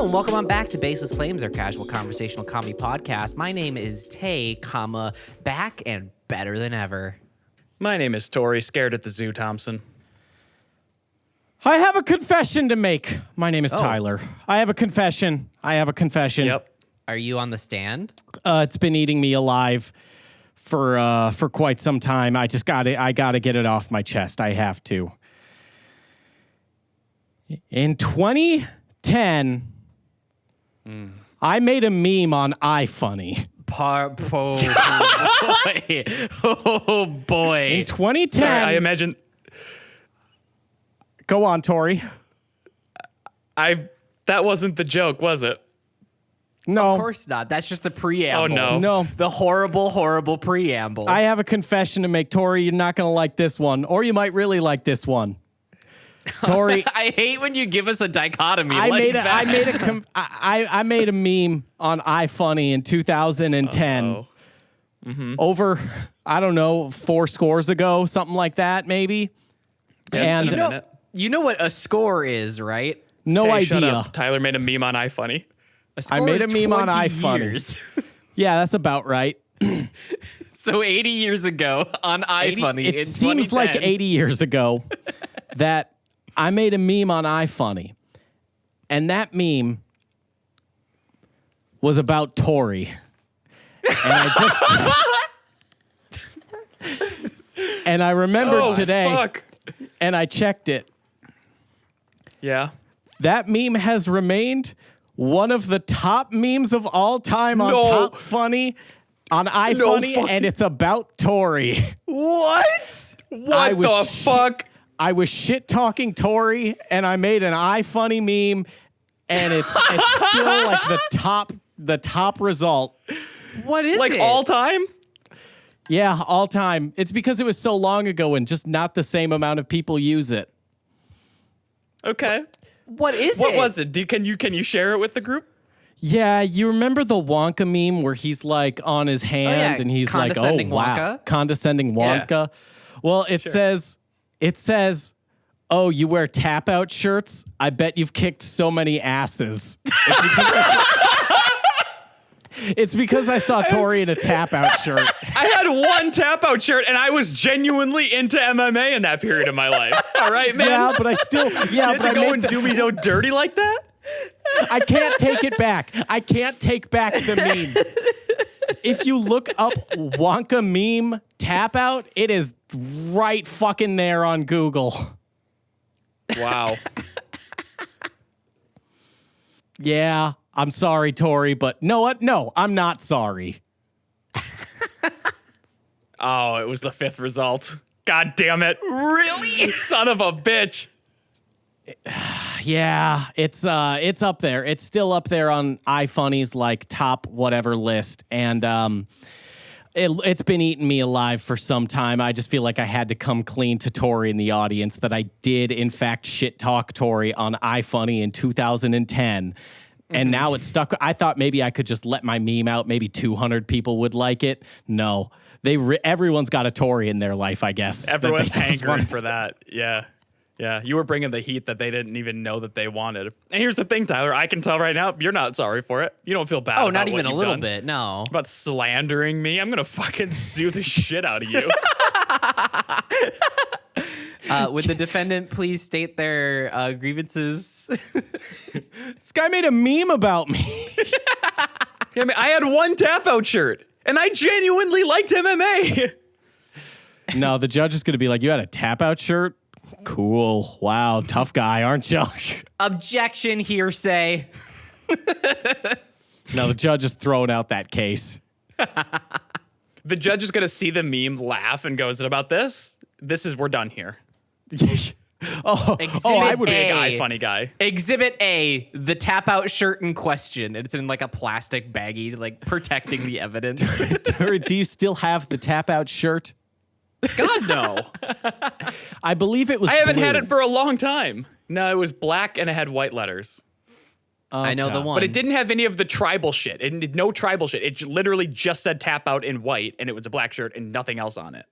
Hello and welcome on back to Baseless Claims, our casual conversational comedy podcast. My name is Tay, back and better than ever. My name is Tori, scared at the zoo, Thompson. I have a confession to make. My name is Tyler. I have a confession. Yep. Are you on the stand? It's been eating me alive for quite some time. I gotta get it off my chest. I have to. In 2010, I made a meme on iFunny. Oh boy. In 2010, Sorry, I imagine go on, Tori. that wasn't the joke, was it? No, Of course not. That's just the preamble. Oh, no. no. The horrible preamble. I have a confession to make, Tori. You're not gonna like this one, or you might really like this one. Tori, I hate when you give us a dichotomy I made a meme on iFunny in 2010. Over, I don't know, 4 scores ago, something like that, maybe. Yeah, it's And been a minute. You know what a score is, right? no Tay, idea. Shut up. Tyler made a meme on iFunny. A score I made is a meme on 20 iFunny. years. Yeah, that's about right. So 80 years ago on iFunny It in seems like 2010. 80 years ago that I made a meme on iFunny, and that meme was about Tori. And I remembered today, Fuck. and I checked it. Yeah. That meme has remained one of the top memes of all time on No. Top Funny on iFunny, fucking- and it's about Tori. What? What the fuck? I was shit talking Tori, and I made an iFunny meme, and it's still like the top result. What is Like it? all time? Yeah, all time. It's because it was so long ago, and just not the same amount of people use it. Okay. What is What it? was it? Can you share it with the group? Yeah, you remember the Wonka meme where he's like on his hand yeah, and he's like, "Oh condescending wow, Wonka? condescending Wonka." Well, it says, "Oh, you wear tapout shirts? I bet you've kicked so many asses." It's because I saw Tori in a tapout shirt. I had one tapout shirt, and I was genuinely into MMA in that period of my life. All right, man. Yeah, but I still, You had but to go I and do me so dirty like that? I can't take it back. I can't take back the meme. If you look up Wonka meme tap out, it is right fucking there on Google. Wow. Yeah, I'm sorry, Tori, but know what? No, I'm not sorry. Oh, it was the 5th result. God damn it. Really? Son of a bitch. Yeah, it's up there. It's still up there on iFunny's like top whatever list, and it's been eating me alive for some time. I just feel like I had to come clean to Tori in the audience that I did in fact shit talk Tori on iFunny in 2010. And now it's stuck. I thought maybe I could just let my meme out. Maybe 200 people would like it. No, everyone's got a Tori in their life, I guess. Everyone's that they just hankering want. for that. Yeah. Yeah. You were bringing the heat that they didn't even know that they wanted. And here's the thing, Tyler. I can tell right now, you're not sorry for it. You don't feel bad Oh, about not what even a you've little done. bit. No. About slandering me. I'm going to fucking sue the shit out of you. Would the defendant please state their grievances? This guy made a meme about me. I mean, I had one tap-out shirt, and I genuinely liked MMA. No, the judge is going to be like, you had a tap-out shirt? Cool. Wow, tough guy, aren't you? Objection, hearsay. No, the judge is throwing out that case. The judge is going to see the meme, laugh, and go, is it about this? We're done here. I would. Big A. eye, funny guy. Exhibit A, the tap out shirt in question. It's in like a plastic baggie, like protecting the evidence. Do you still have the tap-out shirt? God, no. I believe it was I haven't blue. had it for a long time. No, it was black and it had white letters. I know the one. But it didn't have any of the tribal shit. It did no tribal shit. It literally just said tap out in white, and it was a black shirt and nothing else on it.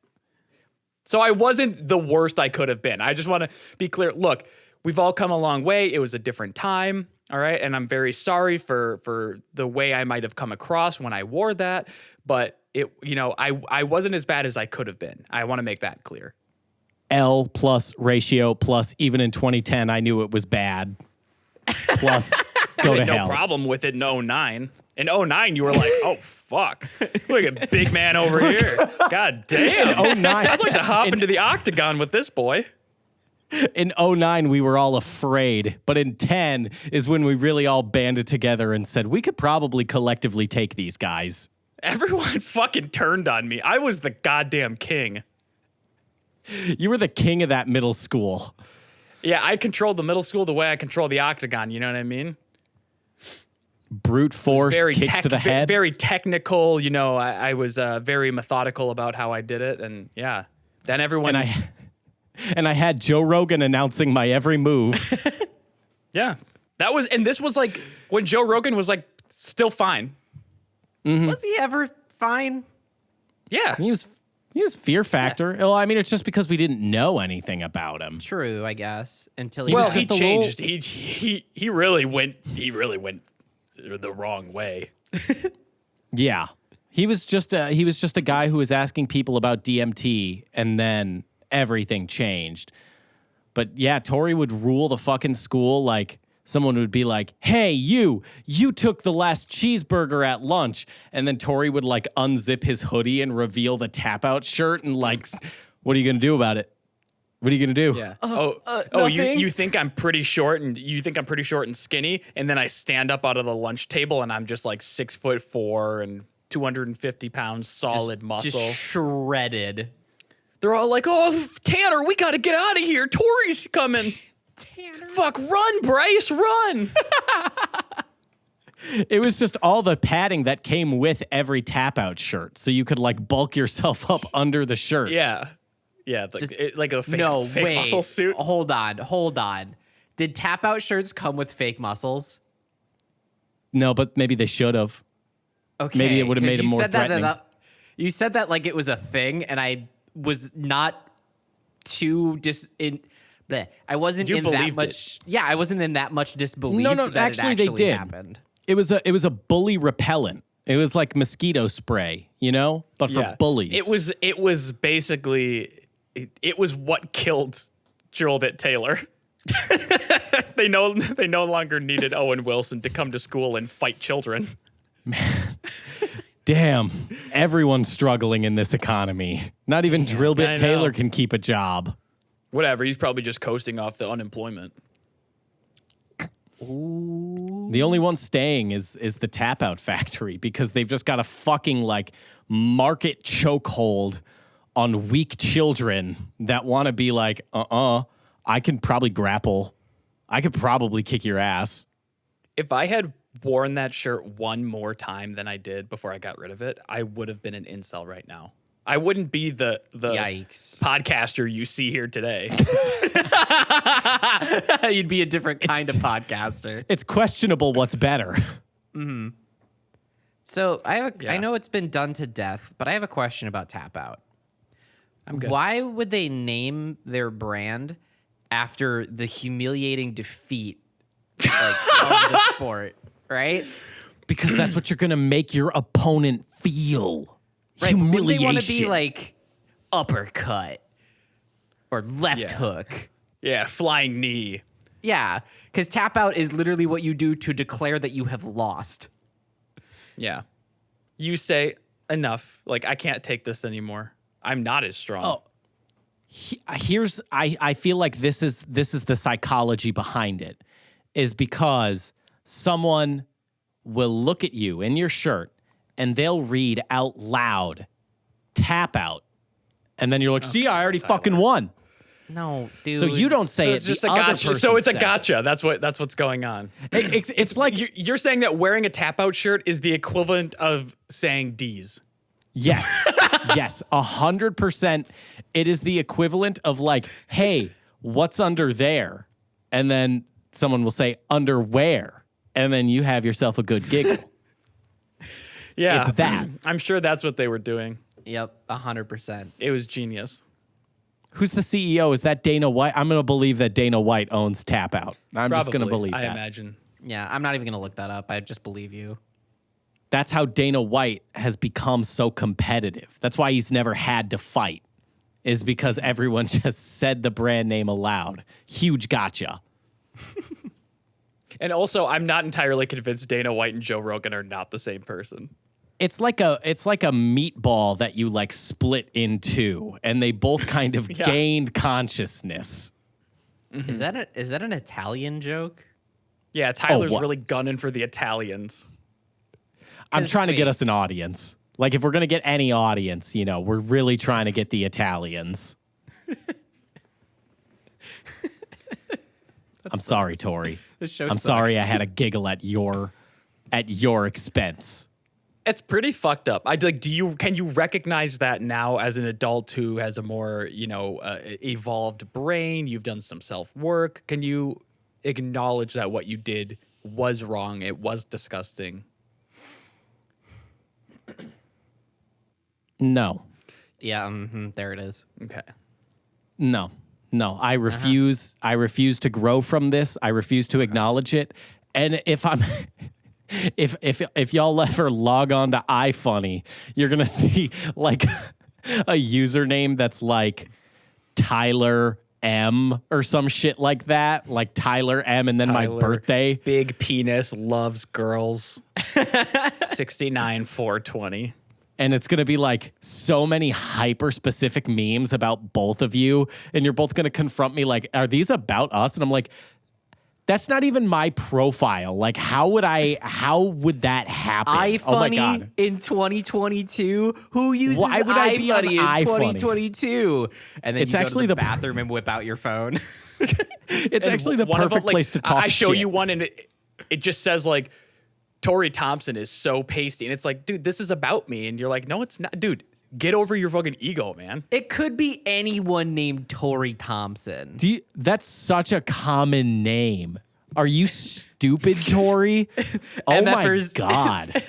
So I wasn't the worst I could have been. I just want to be clear. Look, we've all come a long way. It was a different time. All right. And I'm very sorry for the way I might have come across when I wore that. But I wasn't as bad as I could have been. I want to make that clear. L plus ratio plus even in 2010, I knew it was bad. Plus go to hell. No problem with it in 09. In 09, you were like, oh, fuck. Look at big man over here. God damn. In 09. I'd like to hop into the octagon with this boy. In 09, we were all afraid. But in 10 is when we really all banded together and said, we could probably collectively take these guys. Everyone fucking turned on me. I was the goddamn king. You were the king of that middle school. Yeah, I controlled the middle school the way I control the octagon. You know what I mean? Brute force, kicks to the head. Very technical. I was very methodical about how I did it. And yeah, then everyone... And I had Joe Rogan announcing my every move. Yeah. This was like when Joe Rogan was like still fine. Mm-hmm. Was he ever fine? Yeah. He was Fear Factor. Yeah. Well, I mean, it's just because we didn't know anything about him. True, I guess. Until he changed. He really went the wrong way. Yeah. He was just a guy who was asking people about DMT, and then everything changed. But yeah, Tori would rule the fucking school. Like, someone would be like, hey, you took the last cheeseburger at lunch. And then Tori would like unzip his hoodie and reveal the tapout shirt and like, what are you going to do about it? What are you going to do? Yeah. You think I'm pretty short and skinny. And then I stand up out of the lunch table and I'm just like 6'4" and 250 pounds solid muscle. Just shredded. They're all like, oh, Tanner, we got to get out of here. Tori's coming. Tanner. Fuck, run, Bryce, run. It was just all the padding that came with every tap-out shirt. So you could like bulk yourself up under the shirt. Yeah. Yeah, like a fake muscle suit. Hold on. Did tap-out shirts come with fake muscles? No, but maybe they should have. Okay. Maybe it would have made them more threatening. You said that like it was a thing, and I was not too I wasn't in that much. Yeah, I wasn't in that much disbelief. No, that actually they did. Happened. It was a bully repellent. It was like mosquito spray, but for bullies. It was basically it was what killed Drillbit Taylor. They no longer needed Owen Wilson to come to school and fight children. Man. Damn, everyone's struggling in this economy. Not even Drillbit Taylor can keep a job. Whatever, he's probably just coasting off the unemployment. Ooh. The only one staying is the tap-out factory because they've just got a fucking like market chokehold on weak children that want to be like, I can probably grapple. I could probably kick your ass. If I had worn that shirt one more time than I did before I got rid of it, I would have been an incel right now. I wouldn't be the Yikes. podcaster you see here today. You'd be a different kind of podcaster. It's questionable what's better. Mm-hmm. So I know it's been done to death, but I have a question about tapout. I'm good. Why would they name their brand after the humiliating defeat of the sport, right? Because that's what you're going to make your opponent feel. Right, humiliation. They want to be like uppercut or left hook. Yeah, flying knee. Yeah, because tap out is literally what you do to declare that you have lost. Yeah. You say, enough. Like, I can't take this anymore. I'm not as strong. Oh. I feel like this is the psychology behind it, is because someone will look at you in your shirt and they'll read out loud, tap out. And then you're like, see, I already fucking won. No, dude. So you don't say it. Just the a other gotcha. person So it's a says gotcha. That's what's going on. It's like you're saying that wearing a tap out shirt is the equivalent of saying D's. Yes. Yes. 100%. It is the equivalent of like, hey, what's under there? And then someone will say underwear. And then you have yourself a good giggle. Yeah. It's that. I'm sure that's what they were doing. Yep, 100%. It was genius. Who's the CEO? Is that Dana White? I'm going to believe that Dana White owns Tap Out. I'm just going to believe that. I imagine. Yeah, I'm not even going to look that up. I just believe you. That's how Dana White has become so competitive. That's why he's never had to fight, is because everyone just said the brand name aloud. Huge gotcha. And also, I'm not entirely convinced Dana White and Joe Rogan are not the same person. It's like a meatball that you like split in two, and they both kind of gained consciousness. Mm-hmm. Is that an Italian joke? Yeah, Tyler's really gunning for the Italians. I'm trying to get us an audience. Like, if we're going to get any audience, you know, we're really trying to get the Italians. I'm sorry, Tori. I'm sorry I had a giggle at your expense. It's pretty fucked up. Can you recognize that now as an adult who has a more, evolved brain? You've done some self-work. Can you acknowledge that what you did was wrong? It was disgusting. No. Yeah, there it is. Okay. No, I refuse. I refuse to grow from this. I refuse to acknowledge it. And if I'm, if y'all ever log on to iFunny, you're gonna see like a username that's like Tyler M or some shit like that, like Tyler M, and then Tyler, my birthday. Big penis, loves girls. 69,420. And it's going to be like so many hyper specific memes about both of you. And you're both going to confront me like, are these about us? And I'm like, that's not even my profile. Like, how would that happen? iFunny oh my God. in 2022? Who uses Why would I be on iFunny in iFunny? 2022? And then It's you go actually to the the bathroom and whip out your phone. It's actually the perfect place to talk I show shit. you one and it just says like, Tori Thompson is so pasty. And it's like, dude, this is about me. And you're like, no, it's not. Dude, get over your fucking ego, man. It could be anyone named Tori Thompson. That's such a common name. Are you stupid, Tori? Oh my God.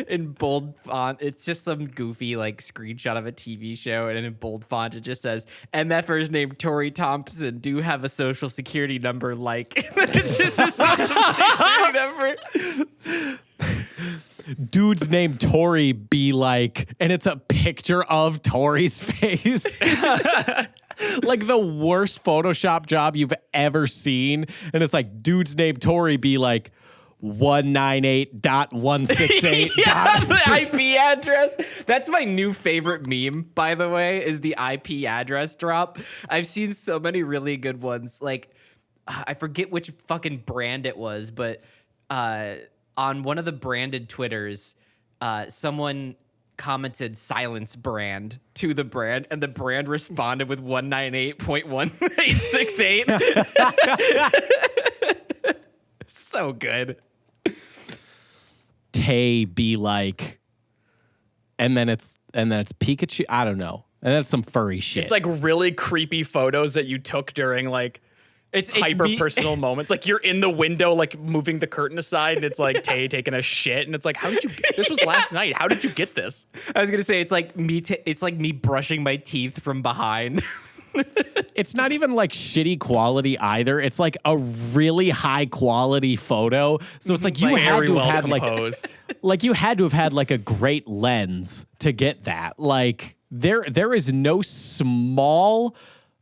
In bold font, it's just some goofy like screenshot of a TV show, and in bold font it just says MFers named Tori Thompson do have a social security number like. It's just a social security number. Dude's named Tori be like, and it's a picture of Tori's face. Like the worst Photoshop job you've ever seen. And it's like, dude's named Tori be like 198.168. Yeah, the IP address. That's my new favorite meme, by the way, is the IP address drop. I've seen so many really good ones. Like, I forget which fucking brand it was, but on one of the branded Twitters, someone commented silence brand to the brand, and the brand responded with 198.1868. So good. Tay be like, and then it's Pikachu. I don't know. And that's some furry shit. It's like really creepy photos that you took during like it's hyper personal moments. Like you're in the window, like moving the curtain aside, and it's like Tay taking a shit, and it's like, how did you get this? Was last night. How did you get this? I was gonna say it's like me. It's like me brushing my teeth from behind. It's not even like shitty quality either. It's like a really high quality photo. So it's like you had to have had like you had to have had like a great lens to get that. Like there is no small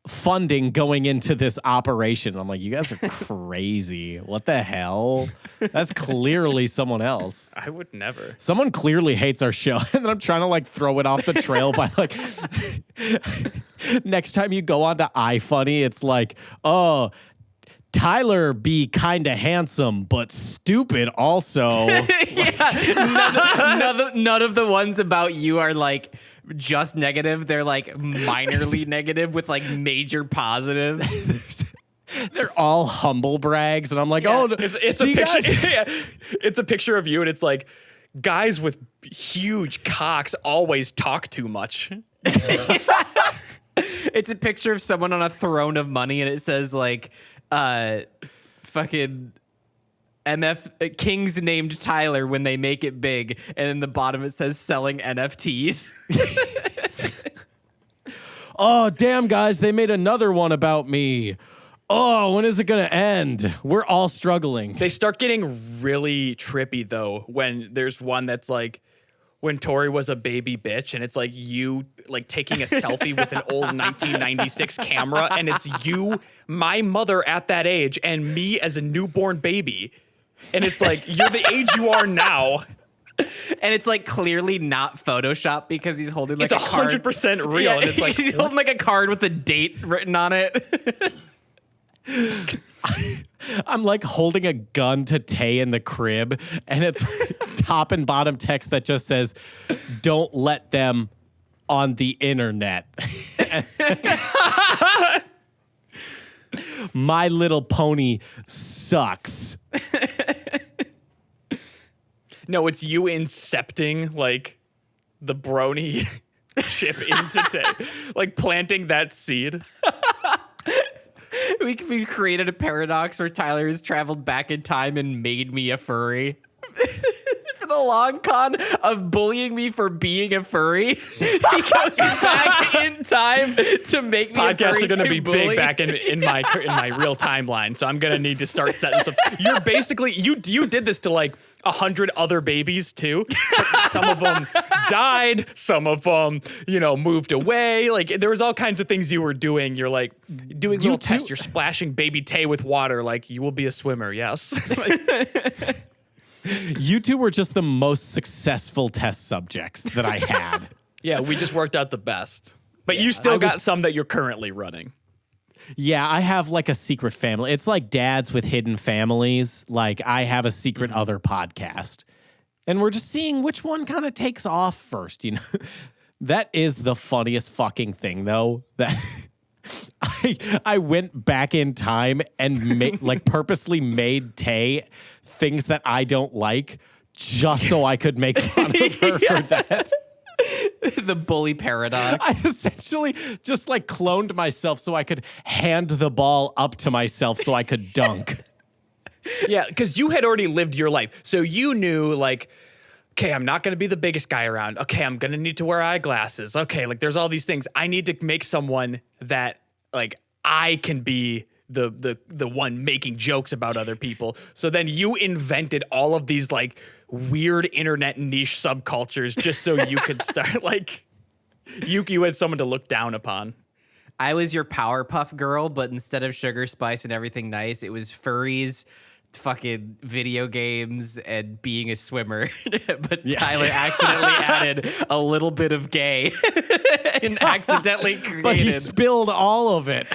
funding going into this operation. I'm like, you guys are crazy. What the hell? That's clearly someone else. I would never. Someone clearly hates our show, and then I'm trying to like throw it off the trail by like next time you go on to iFunny, it's like, oh, Tyler be kind of handsome, but stupid also. Yeah, none of the ones about you are like just negative. They're like minorly negative with like major positives. They're all humble brags, and I'm like, Yeah. oh, It's a picture. Yeah, it's a picture of you, and it's like guys with huge cocks always talk too much. It's a picture of someone on a throne of money, and it says like, fucking MF kings named Tyler when they make it big, and in the bottom it says selling NFTs. oh, damn, guys, they made another one about me. Oh, when is it going to end? We're all struggling. They start getting really trippy though when there's one that's like when Tori was a baby bitch and it's like you like taking a selfie with an old 1996 camera and it's you, my mother at that age and me as a newborn baby. And it's like, you're the age you are now. And it's like clearly not Photoshop because he's holding like It's a card. 100% real. Yeah, And it's like, he's holding like a card with a date written on it. I'm like holding a gun to Tay in the crib, and it's top and bottom text that just says, "Don't let them on the internet." My Little Pony sucks. no, it's you incepting like the brony chip into Tay, like planting that seed. We've created a paradox where Tyler has traveled back in time and made me a furry. For the long con of bullying me for being a furry, he goes back in time to make me a furry. Podcasts are going to be bully. big back in my real timeline, so I'm going to need to start setting some. You're basically you did this to like 100 other babies too. Some of them died, some of them moved away. Like there was all kinds of things you were doing. You're like doing little tests. You're splashing baby Tay with water. Like you will be a swimmer. Yes. You two were just the most successful test subjects that I had. Yeah, we just worked out the best. But you still got some that you're currently running. Yeah, I have like a secret family. It's like dads with hidden families. Like I have a secret other podcast. And we're just seeing which one kind of takes off first, That is the funniest fucking thing though, that I went back in time and purposely made Tay things that I don't like just so I could make fun of her for that. The bully paradox. I essentially just like cloned myself so I could hand the ball up to myself so I could dunk. Yeah, because you had already lived your life. So you knew like, okay, I'm not going to be the biggest guy around. Okay, I'm going to need to wear eyeglasses. Okay, like there's all these things. I need to make someone that like I can be the one making jokes about other people. So then you invented all of these like weird internet niche subcultures just so you could start like you had someone to look down upon. I was your Powerpuff Girl, but instead of sugar, spice, and everything nice, it was furries, fucking video games, and being a swimmer. But Tyler accidentally added a little bit of gay and accidentally created. But he spilled all of it.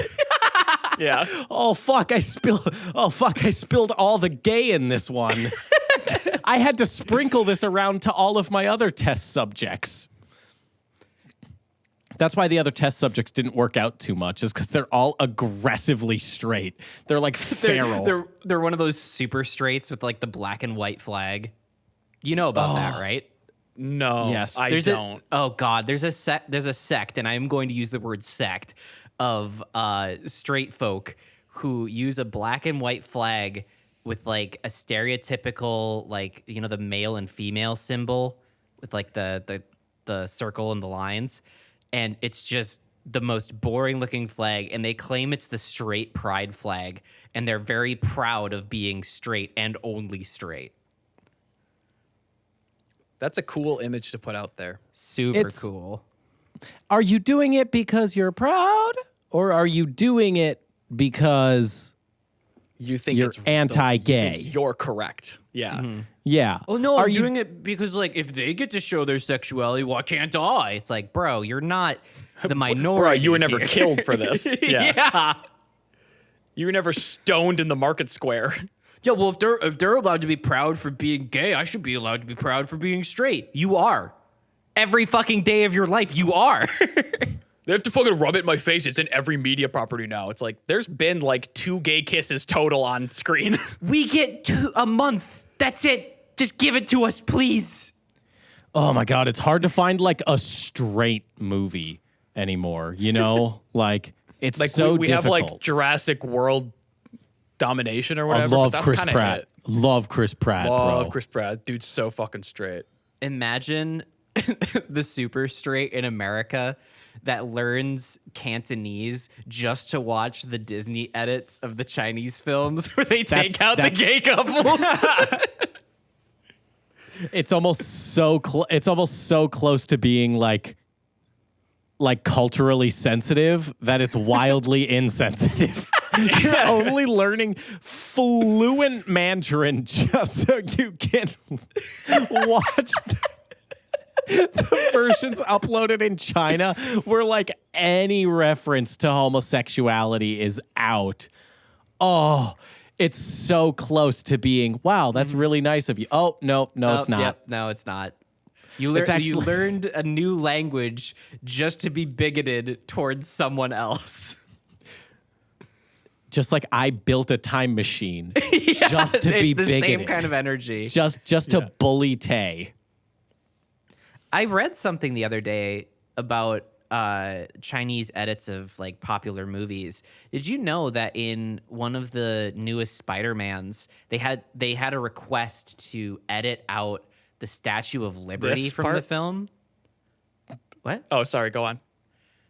Yeah. Oh fuck, I spilled all the gay in this one. I had to sprinkle this around to all of my other test subjects. That's why the other test subjects didn't work out too much, is because they're all aggressively straight. They're like feral. They're one of those super straights with like the black and white flag. You know about that, right? No, Yes. I There's don't. Oh God, there's a sect, and I am going to use the word sect of straight folk who use a black and white flag with like a stereotypical like the male and female symbol with like the circle and the lines, and it's just the most boring looking flag, and they claim it's the straight pride flag, and they're very proud of being straight and only straight. That's a cool image to put out there. Super cool. Are you doing it because you're proud, or are you doing it because You think you're it's anti-gay? You think you're correct. Yeah. Mm-hmm. Yeah. Oh no, Are I'm you doing it because like if they get to show their sexuality, why can't I? It's like, bro, you're not the minority. Bro, you were never here. killed for this. Yeah. Yeah. You were never stoned in the market square. Yeah, well, if they're allowed to be proud for being gay, I should be allowed to be proud for being straight. You are. Every fucking day of your life, you are. They have to fucking rub it in my face. It's in every media property now. It's like there's been like 2 gay kisses total on screen. We get 2 a month. That's it. Just give it to us, please. Oh my God, it's hard to find like a straight movie anymore, Like it's Like so we have difficult. like Jurassic World domination or I whatever. love but that's Chris kinda Pratt. it. Love Chris Pratt, Love bro. Chris Pratt. Dude's so fucking straight. Imagine the super straight in America that learns Cantonese just to watch the Disney edits of the Chinese films where they take out the gay couples. It's almost so close to being like culturally sensitive that it's wildly insensitive. You're only learning fluent Mandarin just so you can watch the versions uploaded in China where like any reference to homosexuality is out. Oh, it's so close to being, wow, that's really nice of you. Oh, no, it's not. Yep, no, it's not. You learned a new language just to be bigoted towards someone else. Just like I built a time machine just to be bigoted. It's the same kind of energy. Just to bully Tay. I read something the other day about Chinese edits of like popular movies. Did you know that in one of the newest Spider-Mans, they had a request to edit out the Statue of Liberty from the film? What? Oh, sorry. Go on.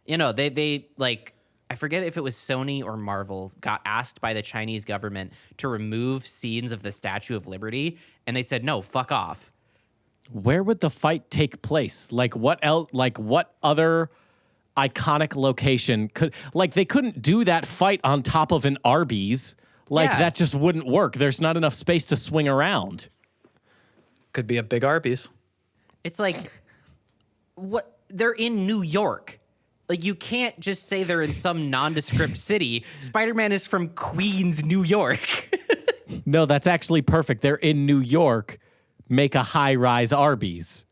You know, they like, I forget if it was Sony or Marvel, got asked by the Chinese government to remove scenes of the Statue of Liberty, and they said, no, fuck off. Where would the fight take place? Like what else? Like what other iconic location could? Like they couldn't do that fight on top of an Arby's. Like that just wouldn't work. There's not enough space to swing around. Could be a big Arby's. It's like, what? They're in New York. Like, you can't just say they're in some nondescript city. Spider-Man is from Queens, New York. No, that's actually perfect. They're in New York. Make a high-rise Arby's.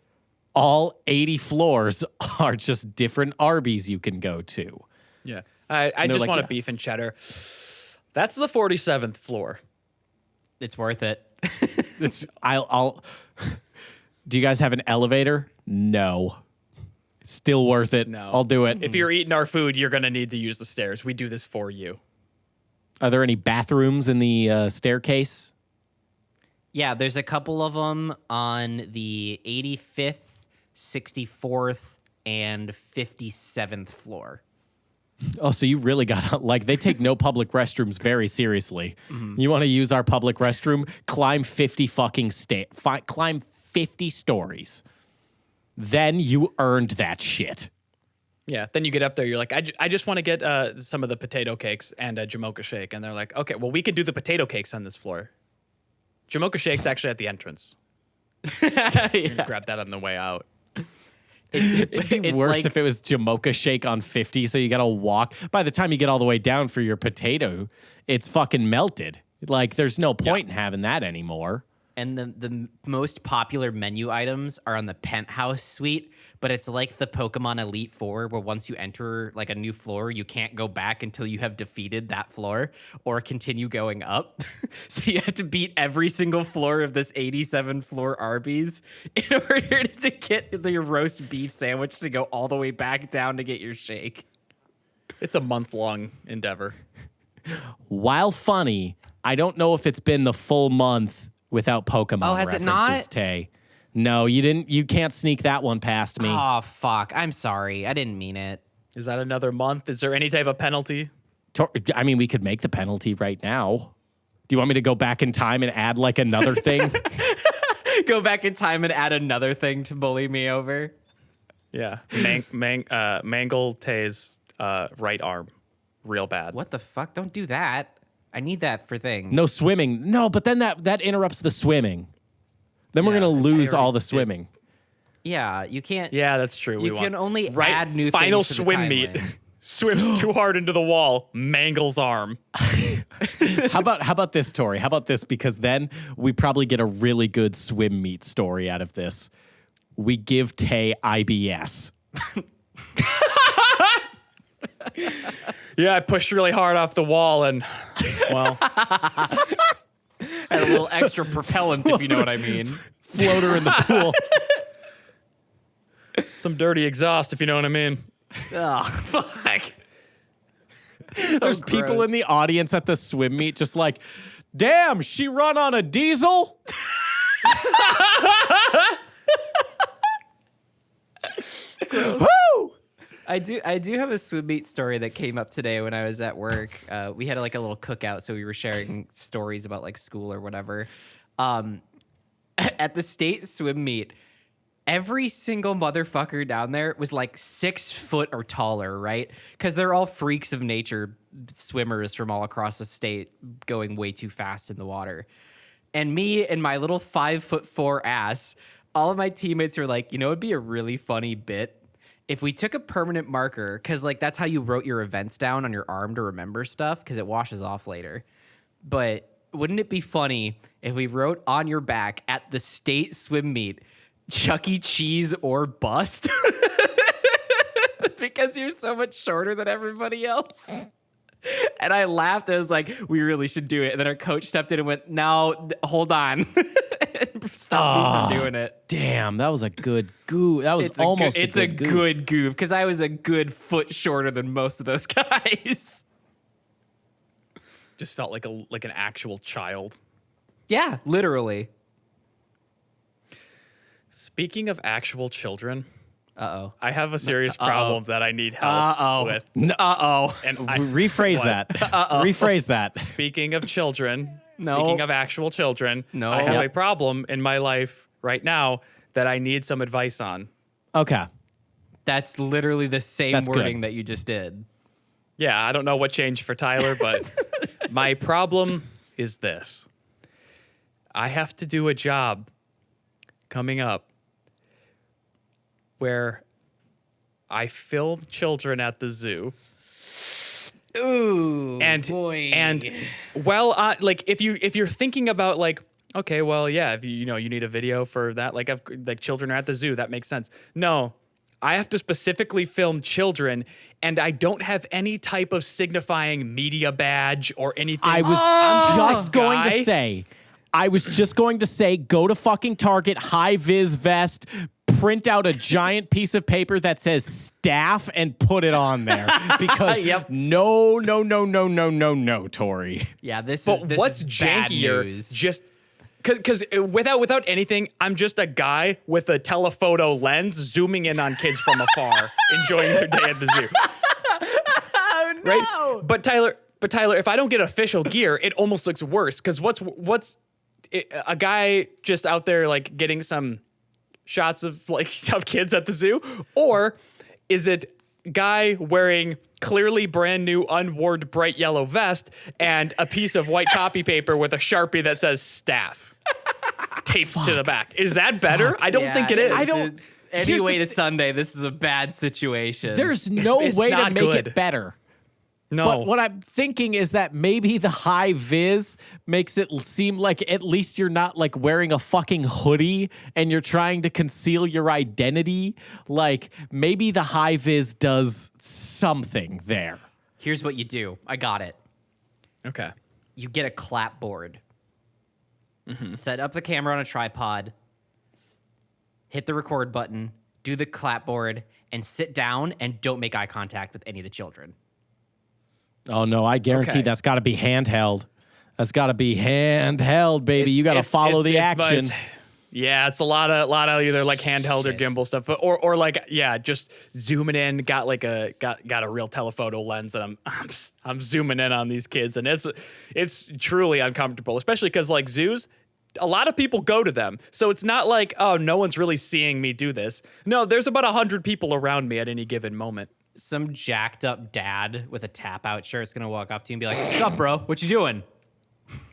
All 80 floors are just different Arby's you can go to. Yeah. I just like, want a yes. beef and cheddar. That's the 47th floor. It's worth it. I'll Do you guys have an elevator? No. Still worth it. No. I'll do it. If you're eating our food, you're going to need to use the stairs. We do this for you. Are there any bathrooms in the staircase? Yeah, there's a couple of them on the 85th, 64th, and 57th floor. Oh, so you really got, like, they take no public restrooms very seriously. Mm-hmm. You want to use our public restroom? Climb 50 fucking climb 50 stories. Then you earned that shit. Yeah, then you get up there, you're like, I just want to get some of the potato cakes and a Jamocha shake. And they're like, okay, well, we can do the potato cakes on this floor. Jamocha shake's actually at the entrance. Yeah. Grab that on the way out. It'd be worse if it was Jamocha shake on 50, so you got to walk. By the time you get all the way down for your potato, it's fucking melted. Like, there's no point in having that anymore. And the most popular menu items are on the penthouse suite, but it's like the Pokemon Elite Four, where once you enter like a new floor, you can't go back until you have defeated that floor or continue going up. So you have to beat every single floor of this 87 floor Arby's in order to get your roast beef sandwich to go all the way back down to get your shake. It's a month-long endeavor. While funny, I don't know if it's been the full month without Pokemon Oh, has references, it not? Tay. No, you didn't. You can't sneak that one past me. Oh, fuck. I'm sorry. I didn't mean it. Is that another month? Is there any type of penalty? I mean, we could make the penalty right now. Do you want me to go back in time and add like another thing? Go back in time and add another thing to bully me over? Yeah. Mangle Tay's right arm. Real bad. What the fuck? Don't do that. I need that for things. No swimming. No, but then that interrupts the swimming. Then we're Yeah, going to lose all the did. swimming. Yeah, you can't. Yeah, that's true. You can only add new final things to the swim meet. timeline. Swims too hard into the wall, mangles arm. How about this, Tori? How about this? Because then we probably get a really good swim meet story out of this. We give Tay IBS. Yeah, I pushed really hard off the wall and, well, Add a little extra propellant, if you know what I mean. Floater in the pool. some dirty exhaust, if you know what I mean. Oh, fuck. There's people in the audience at the swim meet just like, damn, she run on a diesel? Woo! I do have a swim meet story that came up today when I was at work. We had like a little cookout, so we were sharing stories about like school or whatever. At the state swim meet, every single motherfucker down there was like 6 foot or taller, right? Because they're all freaks of nature, swimmers from all across the state, going way too fast in the water. And me and my little 5'4" ass, all of my teammates were like, it'd be a really funny bit if we took a permanent marker, because like that's how you wrote your events down on your arm to remember stuff, because it washes off later. But wouldn't it be funny if we wrote on your back at the state swim meet, Chuck E. Cheese or bust? Because you're so much shorter than everybody else. And I laughed. I was like, we really should do it. And then our coach stepped in and went, no, hold on. Stop me from doing it. Damn, that was a good goof. That was It's almost a good goof. good goof, because I was a good foot shorter than most of those guys. Just felt like an actual child. Yeah, literally. Speaking of actual children, Uh-oh. I have a serious problem that I need help with. Uh-oh. And Rephrase that. Rephrase that. Speaking of children, No. speaking of actual children, No. I have Yep. a problem in my life right now that I need some advice on. Okay. That's literally the same That's good. wording that you just did. Yeah, I don't know what changed for Tyler, but my problem is this. I have to do a job coming up where I film children at the zoo. Ooh, And boy. and well, like if you're thinking about like, okay, well, yeah, if you need a video for that, like children are at the zoo, that makes sense. No, I have to specifically film children, and I don't have any type of signifying media badge or anything. I was just going to say, go to fucking Target, high vis vest, print out a giant piece of paper that says staff and put it on there. Because Yep. no, Tori. Yeah, this But is what's bad jankier? news. Just because without anything, I'm just a guy with a telephoto lens zooming in on kids from afar, enjoying their day at the zoo. Oh, no. Right? But Tyler, if I don't get official gear, it almost looks worse. Because what's a guy just out there like getting some shots of like of kids at the zoo, or is it guy wearing clearly brand new unworn bright yellow vest and a piece of white copy paper with a Sharpie that says staff taped to the back? Is that better? I don't think it is. I don't- Anyway, to Sunday, this is a bad situation. There's no it's way to not make good. it better. No. But what I'm thinking is that maybe the high vis makes it seem like at least you're not like wearing a fucking hoodie and you're trying to conceal your identity. Like maybe the high vis does something there. Here's what you do. I got it. Okay. You get a clapboard. Mm-hmm. Set up the camera on a tripod. Hit the record button. Do the clapboard and sit down and don't make eye contact with any of the children. Oh no, I guarantee Okay. that's got to be handheld. That's got to be handheld, baby. You got to follow the action. Yeah, it's a lot of either like handheld or gimbal stuff, but or like just zooming in. Got like a real telephoto lens, and I'm zooming in on these kids, and it's truly uncomfortable, especially because like zoos, a lot of people go to them, so it's not like, oh, no one's really seeing me do this. No, there's about 100 people around me at any given moment. Some jacked up dad with a tapout shirt is going to walk up to you and be like, "What's up, bro? What you doing?"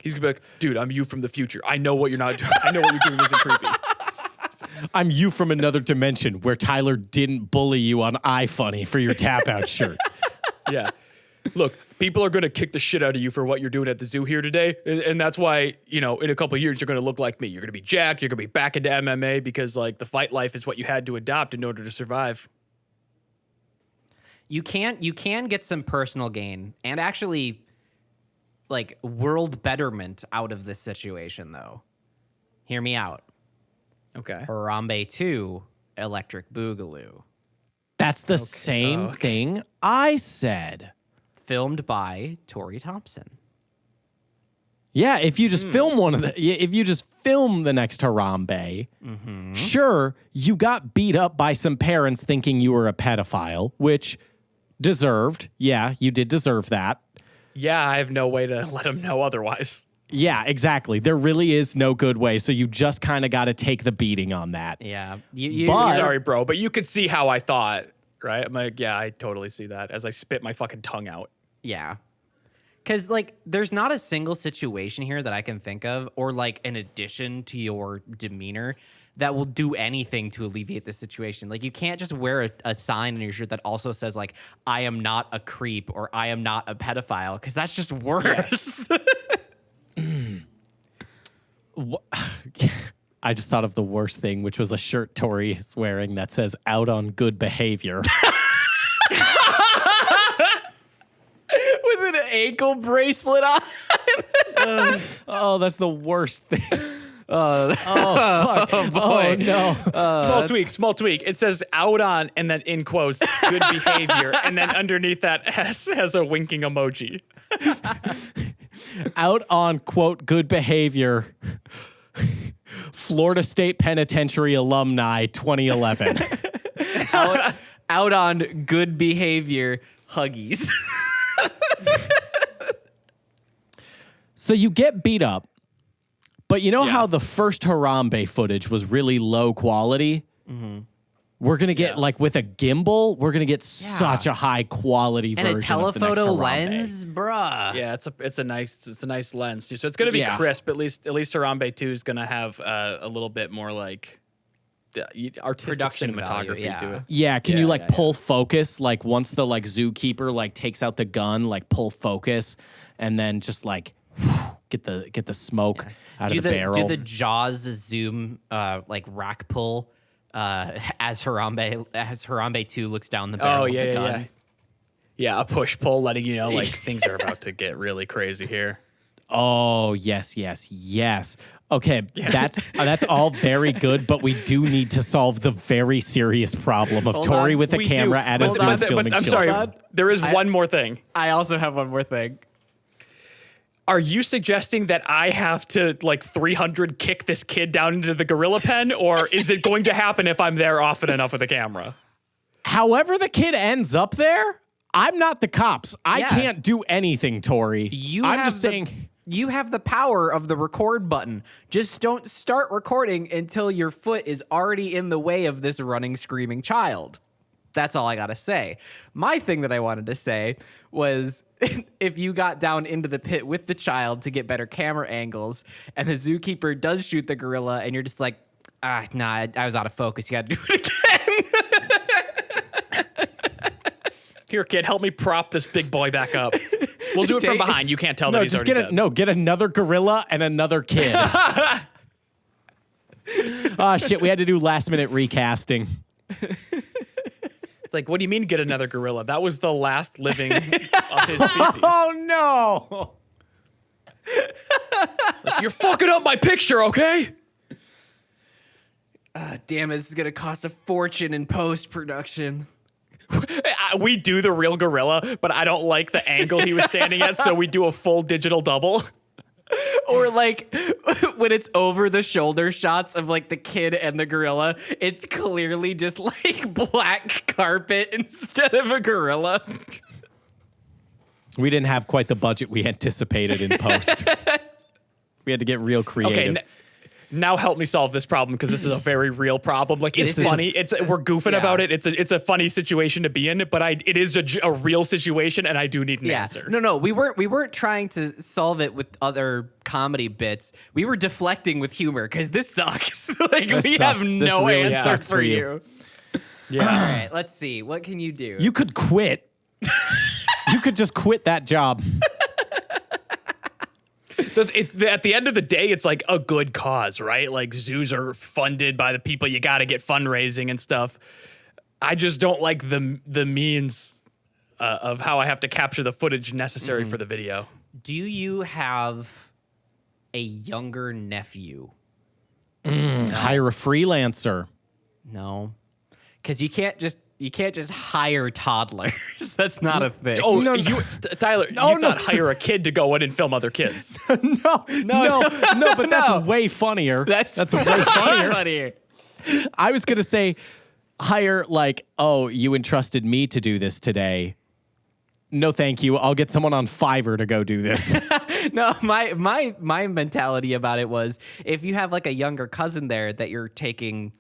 He's gonna be like, dude, I'm you from the future. I know what you're not. I know what you're doing isn't creepy. I'm you from another dimension where Tyler didn't bully you on iFunny for your tap out shirt. Yeah. Look, people are going to kick the shit out of you for what you're doing at the zoo here today. And that's why, in a couple of years, you're going to look like me. You're going to be jacked. You're going to be back into MMA because, like, the fight life is what you had to adopt in order to survive. You can get some personal gain and actually like world betterment out of this situation, though. Hear me out. Okay. Harambe 2, Electric Boogaloo. That's the same thing I said. Filmed by Tori Thompson. Yeah, if you just film if you just film the next harambe, sure, you got beat up by some parents thinking you were a pedophile, which deserved. Yeah, you did deserve that. Yeah, I have no way to let them know otherwise. Yeah, exactly. There really is no good way, so you just kind of got to take the beating on that. Yeah. Sorry, bro, but you could see how I thought, right? I'm like, yeah, I totally see that as I spit my fucking tongue out. Yeah. Because, like, there's not a single situation here that I can think of, or, like, an addition to your demeanor that will do anything to alleviate the situation. Like, you can't just wear a sign on your shirt that also says, like, I am not a creep or I am not a pedophile, because that's just worse. I just thought of the worst thing, which was a shirt Tori is wearing that says out on good behavior. With an ankle bracelet on. Oh, that's the worst thing. Oh, fuck. Oh, no. Small tweak. It says out on, and then in quotes, good behavior. And then underneath that has a winking emoji. Out on, quote, good behavior. Florida State Penitentiary alumni 2011. out on good behavior, Huggies. So you get beat up, but you know how the first harambe footage was really low quality? Mm-hmm. We're going to get, like, with a gimbal, we're going to get such a high quality version and a telephoto of the next lens, bruh. Yeah, it's a nice lens too. So it's gonna be crisp. At least Harambe 2 is gonna have a little bit more like artistic Production cinematography value, to it. Yeah, can you pull focus, like, once the, like, zookeeper, like, takes out the gun, like, pull focus, and then just, like, get the smoke out of the barrel. Do the Jaws zoom like rack pull as Harambe 2 looks down the barrel with the gun. Yeah, a push pull letting you know, like, things are about to get really crazy here. Oh, yes. Okay, that's all very good, but we do need to solve the very serious problem of Tori with a camera at us doing filming. I'm sorry, there is one more thing. I also have one more thing. Are you suggesting that I have to, like, 300 kick this kid down into the gorilla pen, or is it going to happen if I'm there often enough with a camera? However the kid ends up there, I'm not the cops. I can't do anything, Tori. I'm just saying... You have the power of the record button. Just don't start recording until your foot is already in the way of this running, screaming child. That's all I gotta say. My thing that I wanted to say was if you got down into the pit with the child to get better camera angles and the zookeeper does shoot the gorilla and you're just like, nah, I was out of focus. You gotta do it again. Here, kid, help me prop this big boy back up. We'll do it from behind. You can't tell that he's already dead. Get another gorilla and another kid. Shit, we had to do last minute recasting. Like, what do you mean get another gorilla? That was the last living of his species. Oh, no. Like, you're fucking up my picture, okay? Damn it, this is going to cost a fortune in post-production. We do the real gorilla, but I don't like the angle he was standing at, so we do a full digital double. Or, like, when it's over the shoulder shots of, like, the kid and the gorilla, it's clearly just, like, black carpet instead of a gorilla. We didn't have quite the budget we anticipated in post. We had to get real creative. Okay, now help me solve this problem, because this is a very real problem. Like, it's funny. We're goofing about it. It's a funny situation to be in, but it is a real situation, and I do need an answer. No, we weren't trying to solve it with other comedy bits. We were deflecting with humor because this sucks. Like, we have no answer for you. Yeah. All right, let's see. What can you do? You could quit. You could just quit that job. At the end of the day, it's like a good cause, right? Like, zoos are funded by the people. You got to get fundraising and stuff. I just don't like the means of how I have to capture the footage necessary for the video. Do you have a younger nephew? Hire a freelancer. No, because you can't just You can't just hire toddlers. That's not a thing. Oh, No, Tyler, you thought hire a kid to go in and film other kids. no, but that's way funnier. That's way funnier. funnier. I was gonna say hire like, oh, you entrusted me to do this today. No, thank you. I'll get someone on Fiverr to go do this. No, my mentality about it was if you have like a younger cousin there that you're taking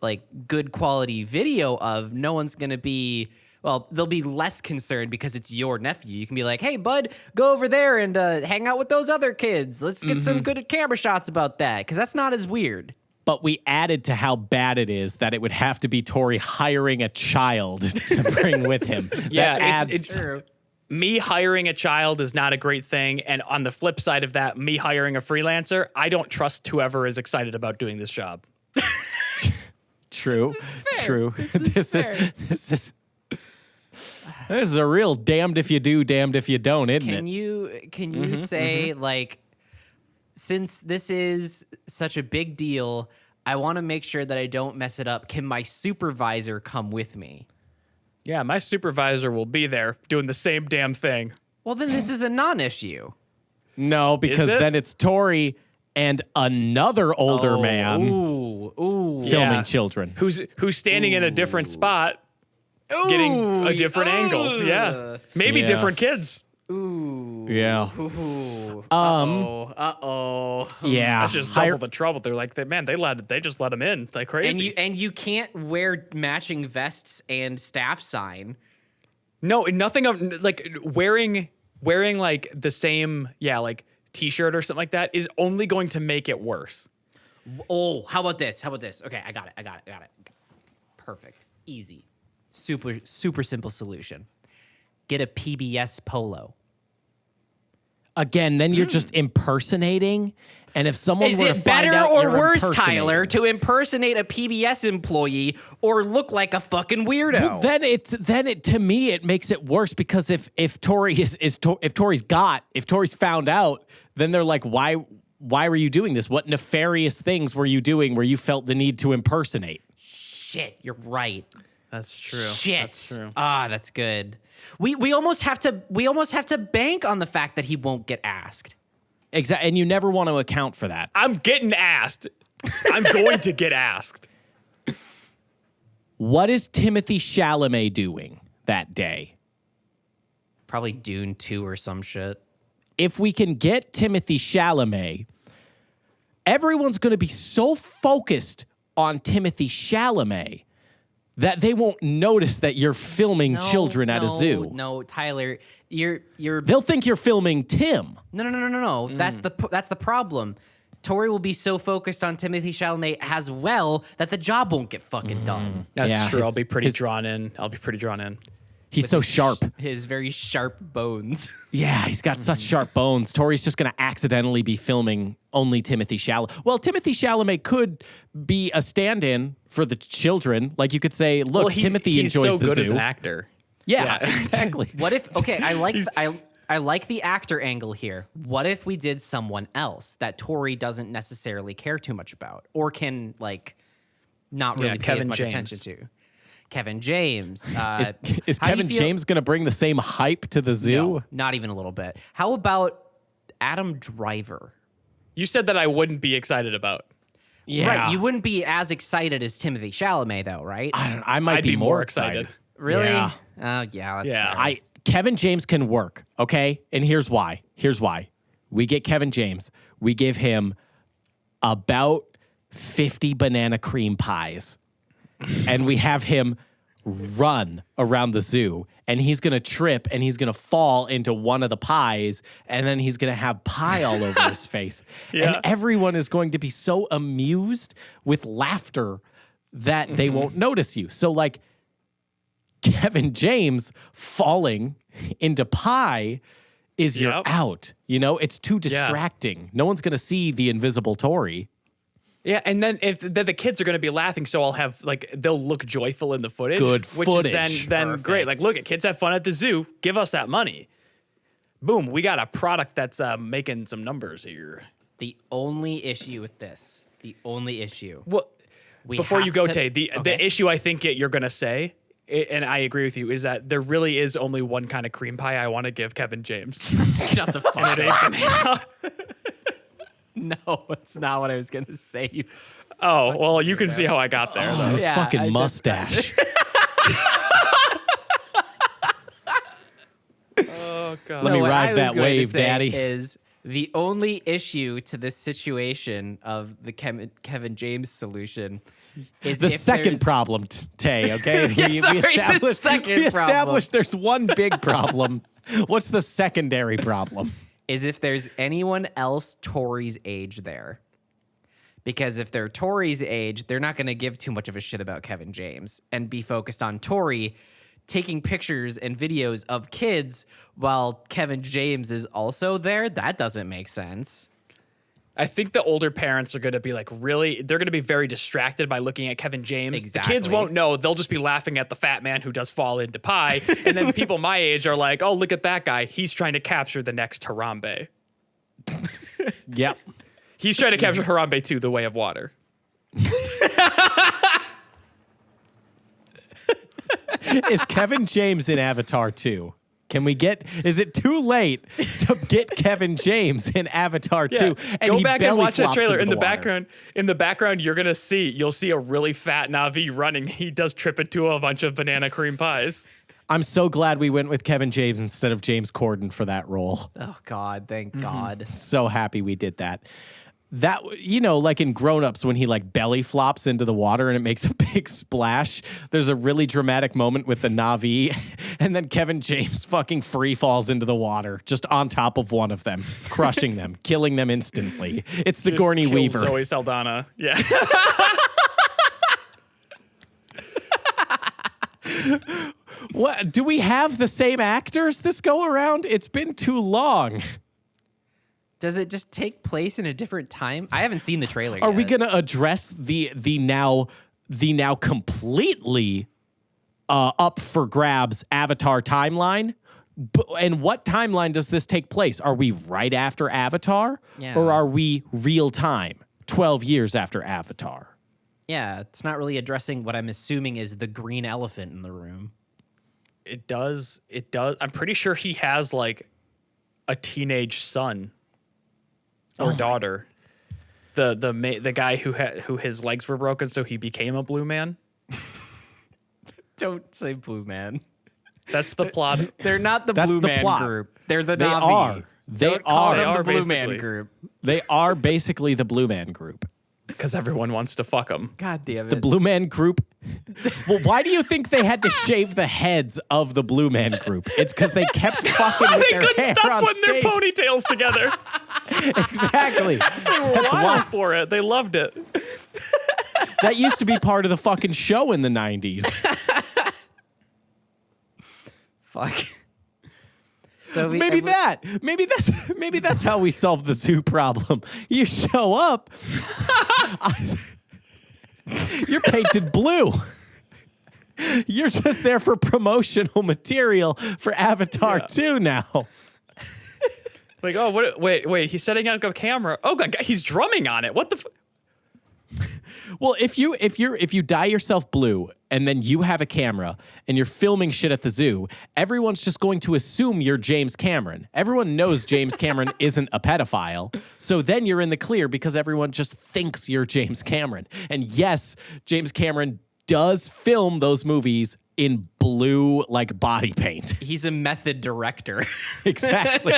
like good quality video of, no one's gonna be, well, they'll be less concerned because it's your nephew. You can be like, hey, bud, go over there and hang out with those other kids. Let's get some good camera shots about that, because that's not as weird. But we added to how bad it is that it would have to be Tori hiring a child to bring with him. Yeah, That adds it's True. Me hiring a child is not a great thing. And on the flip side of that, me hiring a freelancer, I don't trust whoever is excited about doing this job. True. True. This is This is a real damned if you do, damned if you don't, isn't it? Can you say like, since this is such a big deal, I want to make sure that I don't mess it up. Can my supervisor come with me? Yeah, my supervisor will be there doing the same damn thing. Well, then this is a non-issue. No, because it? then it's Tori and another older man Ooh. filming Yeah. children. Who's standing in a different spot, getting a different angle. Yeah, maybe Yeah. different kids. Ooh. Yeah. Ooh. Uh-oh. Yeah. That's just double the trouble. They're like, they just let him in like crazy. And you can't wear matching vests and staff sign. No, nothing of like wearing like the same, like t-shirt or something like that is only going to make it worse. Oh, how about this? Okay, I got it. Perfect. Easy. Super simple solution. Get a PBS polo. Again, then you're just impersonating. And if someone Is were to it find better out or you're worse, impersonating- Tyler, to impersonate a PBS employee or look like a fucking weirdo? Well, then it to me it makes it worse, because if Tori if Tori's found out, then they're like, why were you doing this? What nefarious things were you doing where you felt the need to impersonate? Shit, you're right. That's true. Shit. That's true. Ah, that's good. We almost have to bank on the fact that he won't get asked. Exactly, and you never want to account for that. I'm getting asked. I'm going to get asked. What is Timothee Chalamet doing that day? Probably Dune 2 or some shit. If we can get Timothee Chalamet, everyone's going to be so focused on Timothee Chalamet that they won't notice that you're filming children at a zoo. No, Tyler, you're They'll think you're filming Tim. No. That's the problem. Tori will be so focused on Timothée Chalamet as well that the job won't get fucking done. That's Yeah, true. his- I'll be pretty his- drawn in. He's so sharp. His very sharp bones. Yeah, he's got such sharp bones. Tori's just going to accidentally be filming only Timothée Chalamet. Well, Timothée Chalamet could be a stand-in for the children. Like you could say, look, Timothy he's enjoys so the good zoo. as an actor. Yeah, exactly. What if? Okay, I like the actor angle here. What if we did someone else that Tori doesn't necessarily care too much about, or can like not really pay as Kevin much James. attention to? Kevin James. Is How do you Kevin feel- James going to bring the same hype to the zoo? No, not even a little bit. How about Adam Driver? You said that I wouldn't be excited about. Yeah. Right, you wouldn't be as excited as Timothée Chalamet, though, right? I might I'd be be more more excited. excited. Really? Yeah. Yeah, that's Yeah. fair. Kevin James can work, okay? And here's why. We get Kevin James. We give him about 50 banana cream pies. And we have him run around the zoo, and he's going to trip and he's going to fall into one of the pies, and then he's going to have pie all over his face. Yeah. And everyone is going to be so amused with laughter that they won't notice you. So like Kevin James falling into pie is you're Yep. out. You know, it's too distracting. No one's going to see the invisible Tori. Yeah, and then then the kids are going to be laughing, so I'll have they'll look joyful in the footage. Good which footage. is then great. Like, look, kids have fun at the zoo. Give us that money. Boom, we got a product that's making some numbers here. The only issue with this, Well, we before you have go, to- Tay, the Okay. issue I think you're going to say and I agree with you, is that there really is only one kind of cream pie I want to give Kevin James. Shut the fuck And it ain't banana. No, it's not what I was gonna say. You Oh, well, you can see how I got there, though. His Yeah, fucking I did- mustache. Oh, God. Let me what I ride was that going to wave, say Daddy. Is the only issue to this situation of the Kevin James solution is The if second there's- problem, Tay, okay? Yeah, sorry, the second we problem. established there's one big problem. What's the secondary problem? is if there's anyone else Tori's age there. Because if they're Tori's age, they're not going to give too much of a shit about Kevin James and be focused on Tori taking pictures and videos of kids while Kevin James is also there. That doesn't make sense. I think the older parents are going to be like they're going to be very distracted by looking at Kevin James. Exactly. The kids won't know. They'll just be laughing at the fat man who does fall into pie. And then people my age are like, oh, look at that guy. He's trying to capture the next harambe. Yep. He's trying to capture harambe too, the way of water. Is Kevin James in Avatar 2? Is it too late to get Kevin James in Avatar 2? And Go he back and belly watch that flops trailer. into In the water? background, you'll see a really fat Na'vi running. He does trip into a bunch of banana cream pies. I'm so glad we went with Kevin James instead of James Corden for that role. Oh, God. Thank God. So happy we did that. That, like in Grown Ups when he like belly flops into the water and it makes a big splash. There's a really dramatic moment with the Na'vi, and then Kevin James fucking free falls into the water just on top of one of them, crushing them, killing them instantly. It's Sigourney Just Weaver. kills Zoe Saldana. Yeah. What, do we have the same actors this go around? It's been too long. Does it just take place in a different time? I haven't seen the trailer Are yet. we going to address the now completely up for grabs Avatar timeline? And what timeline does this take place? Are we right after Avatar? Yeah. Or are we real time, 12 years after Avatar? Yeah, it's not really addressing what I'm assuming is the green elephant in the room. It does. I'm pretty sure he has like a teenage son or daughter. The guy who his legs were broken, so he became a blue man. Don't say Blue Man. That's the plot. They're not the That's Blue the Man plot. group. They're the They Na'vi. are. They Don't call are. them They the are Blue Man basically. group. They are basically the Blue Man Group. Because everyone wants to fuck him. God damn it. The Blue Man Group. Well, why do you think they had to shave the heads of the Blue Man Group? It's because they kept fucking with They their couldn't hair stop on putting their stage. ponytails together. Exactly. They were That's wild why. for it. They loved it. That used to be part of the fucking show in the 90s. Fuck. So Maybe that's how we solve the zoo problem. You show up, you're painted blue. You're just there for promotional material for Avatar 2 now. Like, oh, what? Wait. He's setting up a camera. Oh, God, he's drumming on it. What the? Well, if you dye yourself blue and then you have a camera and you're filming shit at the zoo, everyone's just going to assume you're James Cameron. Everyone knows James Cameron isn't a pedophile. So then you're in the clear because everyone just thinks you're James Cameron. And yes, James Cameron does film those movies in blue like body paint. he's a method director. Exactly.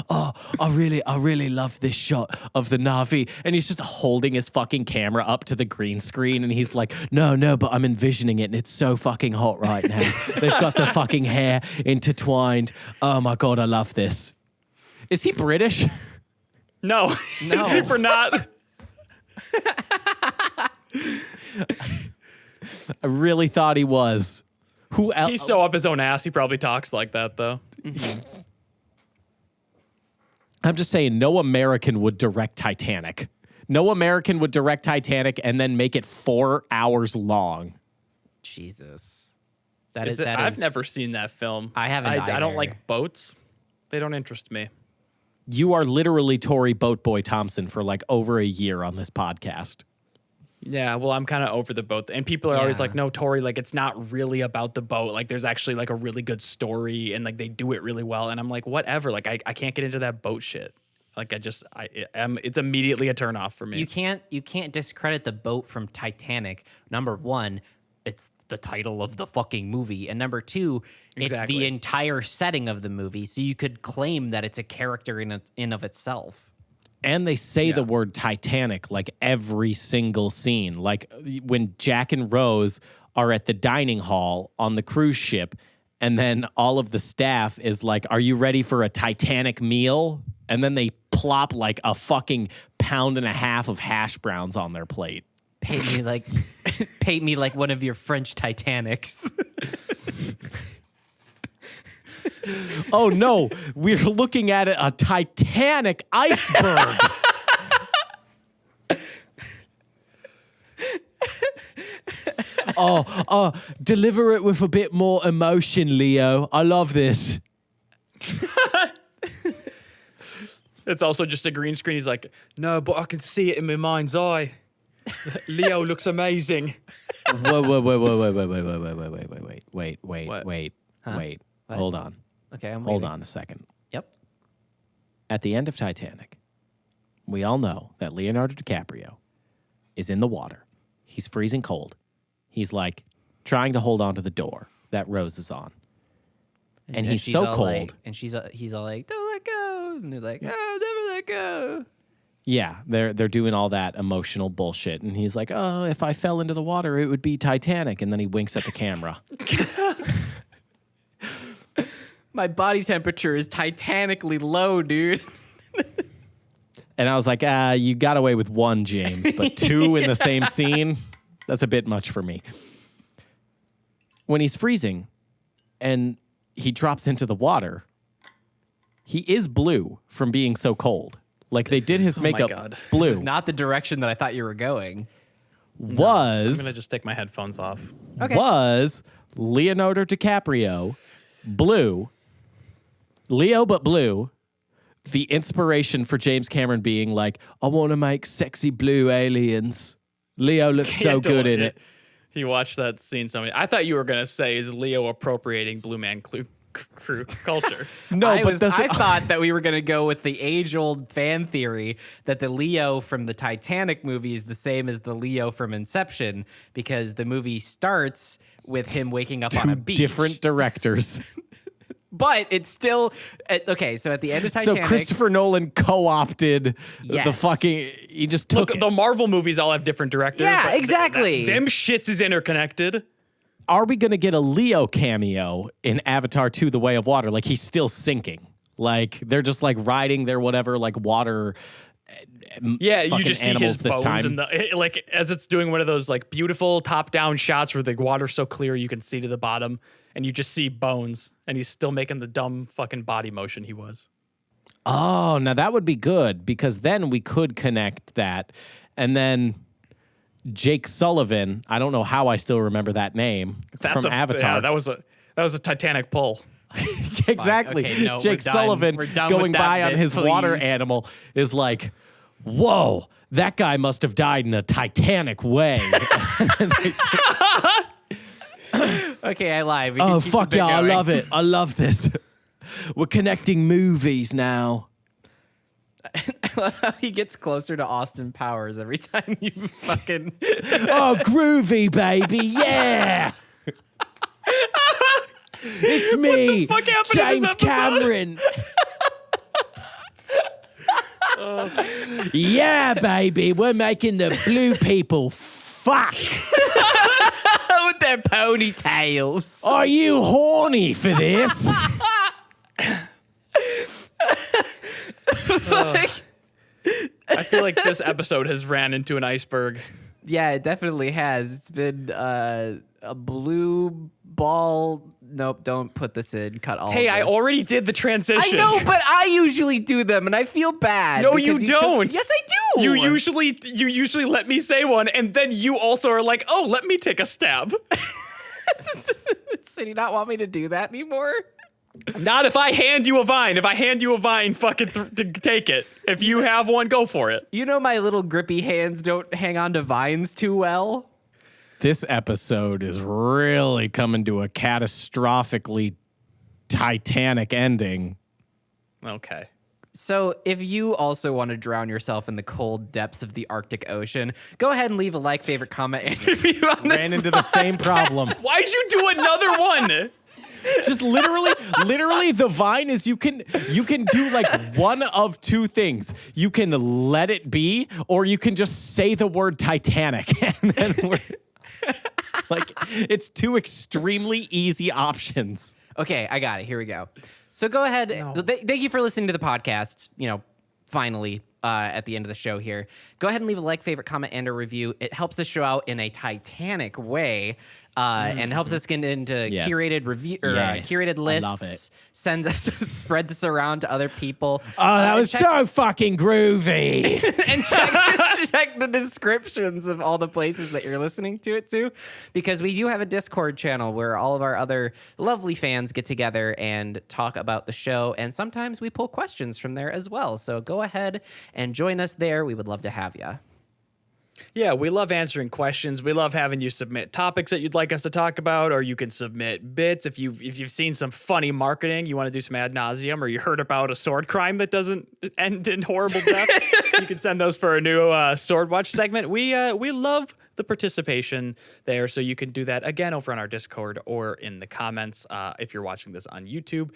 Oh, I really love this shot of the Na'vi. And he's just holding his fucking camera up to the green screen. And he's like, no, but I'm envisioning it. And it's so fucking hot right now. They've got the fucking hair intertwined. Oh my God, I love this. Is he British? No, No. he's super not. I really thought he was. Who else? He's so up his own ass. He probably talks like that, though. I'm just saying, no American would direct Titanic. No American would direct Titanic and then make it 4 hours long. Jesus. I've never seen that film. I haven't I don't either. like boats. They don't interest me. You are literally Tory Boatboy Thompson for like over a year on this podcast. Yeah, well, I'm kind of over the boat. And people are always like, no, Tori, like, it's not really about the boat. Like, there's actually, like, a really good story, and, like, they do it really well. And I'm like, whatever. Like, I can't get into that boat shit. Like, it's immediately a turnoff for me. You can't discredit the boat from Titanic. Number one, it's the title of the fucking movie. And number two, it's the entire setting of the movie. So you could claim that it's a character in of itself. And they say the word Titanic like every single scene. Like when Jack and Rose are at the dining hall on the cruise ship, and then all of the staff is like, "Are you ready for a Titanic meal?" And then they plop like a fucking pound and a half of hash browns on their plate. Paint me like one of your French Titanics. Oh no, we're looking at a Titanic iceberg. Deliver it with a bit more emotion, Leo. I love this. It's also just a green screen. He's like, no, but I can see it in my mind's eye. Leo looks amazing. Wait. Hold on. Okay, Hold on a second. Yep. At the end of Titanic, we all know that Leonardo DiCaprio is in the water. He's freezing cold. He's like trying to hold on to the door that Rose is on. And he's so cold. Like, and he's all like, "Don't let go." And they're like, "Oh, never let go." Yeah, they're doing all that emotional bullshit. And he's like, "Oh, if I fell into the water, it would be Titanic." And then he winks at the camera. My body temperature is titanically low, dude. And I was like, you got away with one, James, but two in the same scene, that's a bit much for me. When he's freezing and he drops into the water, he is blue from being so cold. Like they did his makeup blue. This is not the direction that I thought you were going. I'm going to just take my headphones off. Okay. Was Leonardo DiCaprio blue, Leo but blue, the inspiration for James Cameron being like, I want to make sexy blue aliens. Leo looks so good in it. He watched that scene so many. I thought you were going to say, is Leo appropriating Blue Man Crew culture? No, I but I thought that we were going to go with the age-old fan theory that the Leo from the Titanic movie is the same as the Leo from Inception, because the movie starts with him waking up on a beach. Different directors. But it's still okay. So at the end of Titanic, so Christopher Nolan co-opted the fucking. He just took the Marvel movies all have different directors. Yeah, exactly. Them shits is interconnected. Are we gonna get a Leo cameo in Avatar 2: The Way of Water? Like he's still sinking. Like they're just like riding their whatever like water. Yeah, you just see his this bones time. like as it's doing one of those like beautiful top-down shots where the water's so clear you can see to the bottom, and you just see bones, and he's still making the dumb fucking body motion he was. Oh, now that would be good because then we could connect that, and then Jake Sullivan. I don't know how I still remember that name from Avatar. Yeah, that was a Titanic pull. Exactly. Okay, no, Jake Sullivan going by on his water animal is like, whoa, that guy must have died in a Titanic way. Okay, I lied. Oh, fuck yeah, I love it. I love this. We're connecting movies now. I love how he gets closer to Austin Powers every time you fucking... Oh, groovy, baby. Yeah. It's me, James Cameron. Yeah, baby. We're making the blue people fuck. With their ponytails. Are you horny for this? I feel like this episode has ran into an iceberg. Yeah, it definitely has. It's been a blue ball. Nope, don't put this in. Cut all. Hey, of this. I already did the transition. I know, but I usually do them, and I feel bad. No, you don't. Yes, I do. You usually let me say one, and then you also are like, oh, let me take a stab. So do you not want me to do that anymore? Not if I hand you a vine. If I hand you a vine, fucking take it. If you have one, go for it. You know my little grippy hands don't hang on to vines too well. This episode is really coming to a catastrophically Titanic ending. Okay. So if you also want to drown yourself in the cold depths of the Arctic Ocean, go ahead and leave a like, favorite, comment, and review on this. Ran into the same problem. Why'd you do another one? Just literally the vine is you can do like one of two things. You can let it be, or you can just say the word Titanic. And then like, it's two extremely easy options. Okay, I got it. Here we go. So go ahead. Thank you for listening to the podcast. Finally, at the end of the show here. Go ahead and leave a like, favorite, comment, and a review. It helps the show out in a Titanic way. And helps us get into curated review or curated lists. I love it. Sends us, spreads us around to other people. Oh, that was so fucking groovy. And check the descriptions of all the places that you're listening to it to, because we do have a Discord channel where all of our other lovely fans get together and talk about the show, and sometimes we pull questions from there as well. So go ahead and join us there. We would love to have you. Yeah, we love answering questions. We love having you submit topics that you'd like us to talk about, or you can submit bits. If you've seen some funny marketing, you want to do some ad nauseum, or you heard about a sword crime that doesn't end in horrible death, you can send those for a new Sword Watch segment. We love the participation there, so you can do that again over on our Discord or in the comments if you're watching this on YouTube.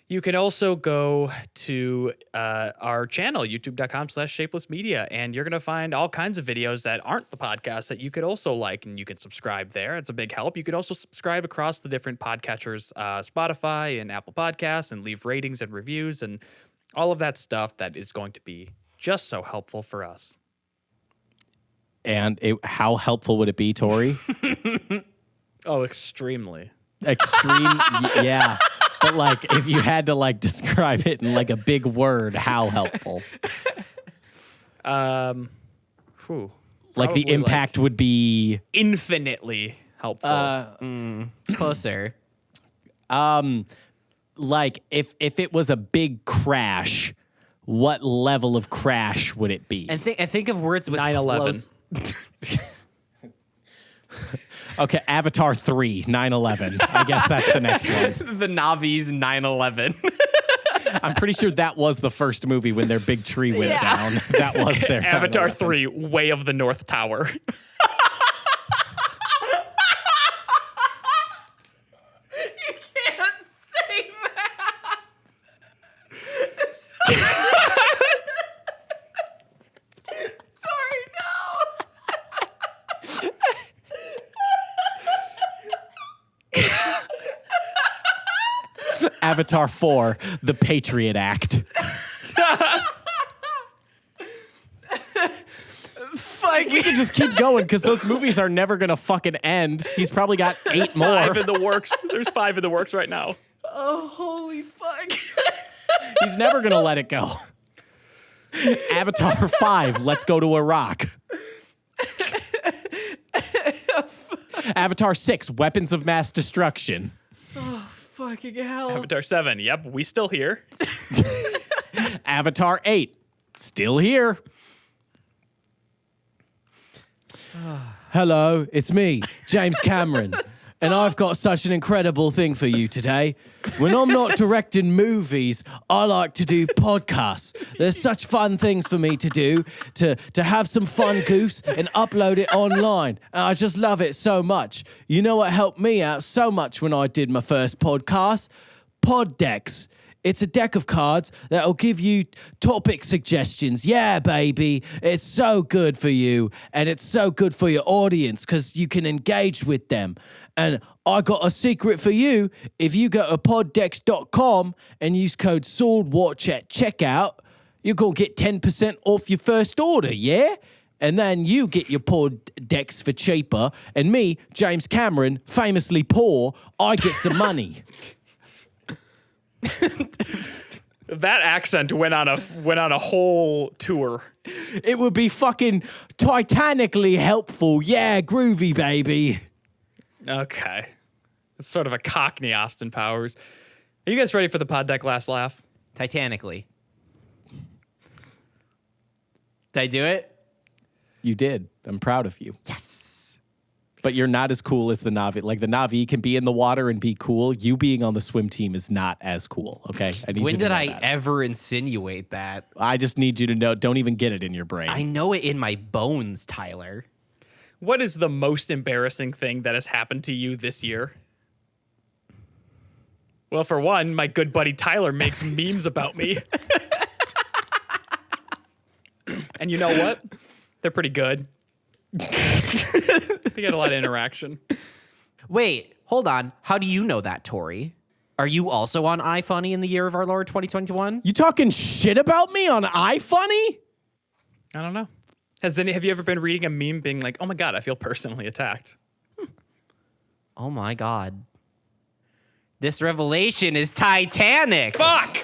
You can also go to our channel, youtube.com/shapelessmedia, and you're going to find all kinds of videos that aren't the podcast that you could also like, and you can subscribe there. It's a big help. You could also subscribe across the different podcatchers, Spotify and Apple Podcasts, and leave ratings and reviews and all of that stuff that is going to be just so helpful for us. And how helpful would it be, Tori? Oh, extremely. Extreme, yeah. But like, if you had to like describe it in like a big word, how helpful? Like the impact would be infinitely helpful. Closer. Like if it was a big crash, what level of crash would it be? And think of words with 9/11. Okay, Avatar 3, 9/11. I guess that's the next one. The Navi's 9/11. I'm pretty sure that was the first movie when their big tree went down. That was their Avatar 9/11. 3, Way of the North Tower. You can't say that. Sorry, no. Avatar 4, The Patriot Act. We can just keep going because those movies are never going to fucking end. He's probably got 8 more. 5 in the works. There's 5 in the works right now. Oh, holy fuck. He's never going to let it go. Avatar 5, Let's Go to Iraq. Avatar 6, Weapons of Mass Destruction. Fucking hell. Avatar 7, yep, we still here. Avatar 8, still here. Hello, it's me, James Cameron, and I've got such an incredible thing for you today. When I'm not directing movies, I like to do podcasts. There's such fun things for me to do, to have some fun goofs and upload it online. And I just love it so much. You know what helped me out so much when I did my first podcast? Pod decks. It's a deck of cards that'll give you topic suggestions. Yeah, baby. It's so good for you, and it's so good for your audience because you can engage with them. And I got a secret for you. If you go to poddex.com and use code SWORDWATCH at checkout, you're going to get 10% off your first order, yeah? And then you get your pod decks for cheaper, and me, James Cameron, famously poor, I get some money. That accent went on a whole tour. It would be fucking titanically helpful. Yeah, groovy, baby. Okay. It's sort of a Cockney Austin Powers. Are you guys ready for the pod deck last laugh? Titanically. Did I do it? You did. I'm proud of you. Yes. But you're not as cool as the Navi. Like the Navi can be in the water and be cool. You being on the swim team is not as cool. Okay. I need When you to did know I that. ever insinuate that? I just need you to know. Don't even get it in your brain. I know it in my bones, Tyler. What is the most embarrassing thing that has happened to you this year? Well, for one, my good buddy Tyler makes memes about me. And you know what? They're pretty good. They get a lot of interaction. Wait, hold on. How do you know that, Tori? Are you also on iFunny in the year of our Lord 2021? You talking shit about me on iFunny? I don't know. Have you ever been reading a meme being like, oh my God, I feel personally attacked? Oh my God. This revelation is Titanic. Fuck!